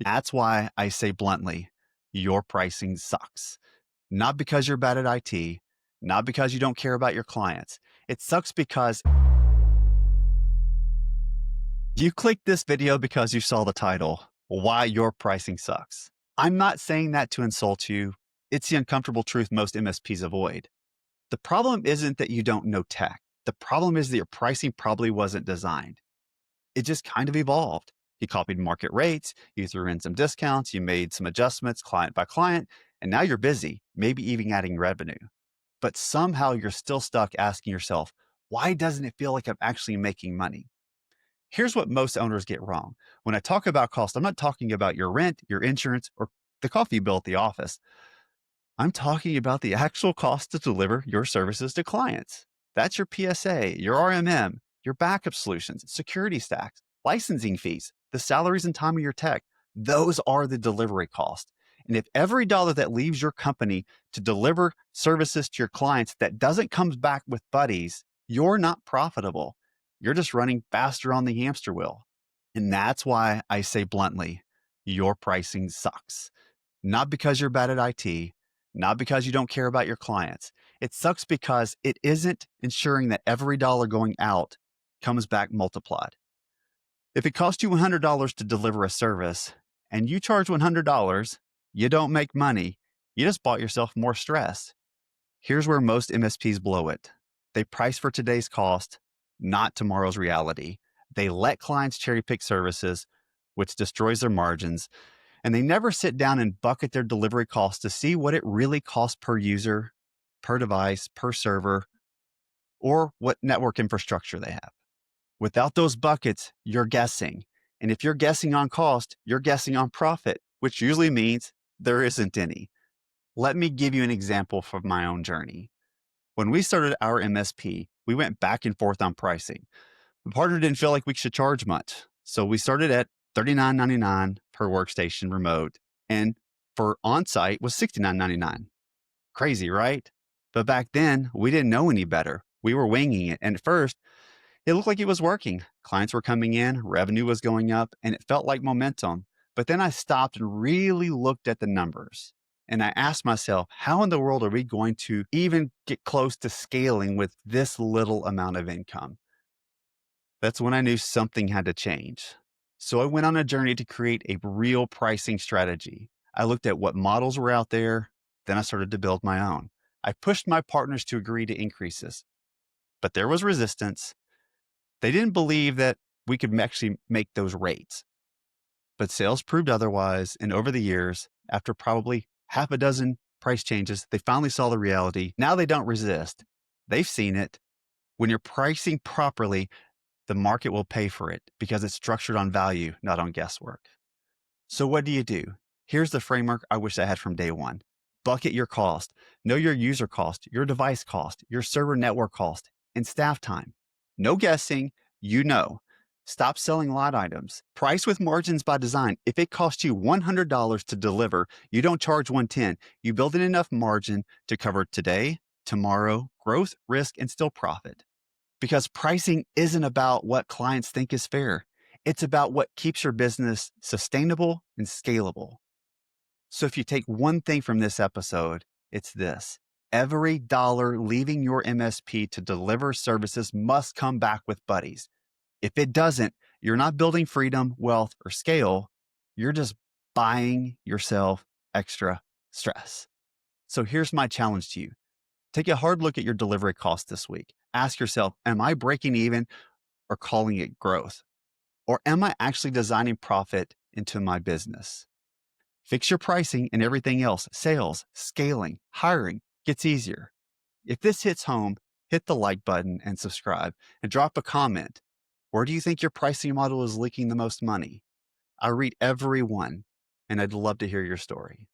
That's why I say bluntly, your pricing sucks. Not because you're bad at IT, not because you don't care about your clients. It sucks because you clicked this video because you saw the title, Why Your Pricing Sucks. I'm not saying that to insult you. It's the uncomfortable truth most MSPs avoid. The problem isn't that you don't know tech. The problem is that your pricing probably wasn't designed. It just kind of evolved. You copied market rates, you threw in some discounts, you made some adjustments client by client, and now you're busy, maybe even adding revenue. But somehow you're still stuck asking yourself, why doesn't it feel like I'm actually making money? Here's what most owners get wrong. When I talk about cost, I'm not talking about your rent, your insurance, or the coffee bill at the office. I'm talking about the actual cost to deliver your services to clients. That's your PSA, your RMM, your backup solutions, security stacks, licensing fees, the salaries and time of your tech. Those are the delivery costs. And if every dollar that leaves your company to deliver services to your clients that doesn't come back with buddies, you're not profitable. You're just running faster on the hamster wheel. And that's why I say bluntly, your pricing sucks. Not because you're bad at IT, not because you don't care about your clients. It sucks because it isn't ensuring that every dollar going out comes back multiplied. If it costs you $100 to deliver a service and you charge $100, you don't make money. You just bought yourself more stress. Here's where most MSPs blow it. They price for today's cost, not tomorrow's reality. They let clients cherry pick services, which destroys their margins, and they never sit down and bucket their delivery costs to see what it really costs per user, per device, per server, or what network infrastructure they have. Without those buckets, you're guessing. And if you're guessing on cost, you're guessing on profit, which usually means there isn't any. Let me give you an example from my own journey. When we started our MSP, we went back and forth on pricing. The partner didn't feel like we should charge much. So we started at $39.99 per workstation remote, and for on-site was $69.99. Crazy, right? But back then, we didn't know any better. We were winging it. And at first, it looked like it was working. Clients were coming in, revenue was going up, and it felt like momentum. But then I stopped and really looked at the numbers. And I asked myself, how in the world are we going to even get close to scaling with this little amount of income? That's when I knew something had to change. So I went on a journey to create a real pricing strategy. I looked at what models were out there. Then I started to build my own. I pushed my partners to agree to increases, but there was resistance. They didn't believe that we could actually make those rates. But sales proved otherwise. And over the years, after probably half a dozen price changes, they finally saw the reality. Now they don't resist. They've seen it. When you're pricing properly, the market will pay for it because it's structured on value, not on guesswork. So what do? Here's the framework I wish I had from day one. Bucket your cost. Know your user cost, your device cost, your server network cost, and staff time. No guessing, you know. Stop selling lot items. Price with margins by design. If it costs you $100 to deliver, you don't charge $110. You build in enough margin to cover today, tomorrow, growth, risk, and still profit. Because pricing isn't about what clients think is fair. It's about what keeps your business sustainable and scalable. So if you take one thing from this episode, it's this. Every dollar leaving your MSP to deliver services must come back with buddies. If it doesn't, you're not building freedom, wealth, or scale. You're just buying yourself extra stress. So here's my challenge to you. Take a hard look at your delivery costs this week. Ask yourself, am I breaking even or calling it growth? Or am I actually designing profit into my business? Fix your pricing and everything else, sales, scaling, hiring, gets easier. If this hits home, hit the like button and subscribe and drop a comment. Where do you think your pricing model is leaking the most money? I read every one, and I'd love to hear your story.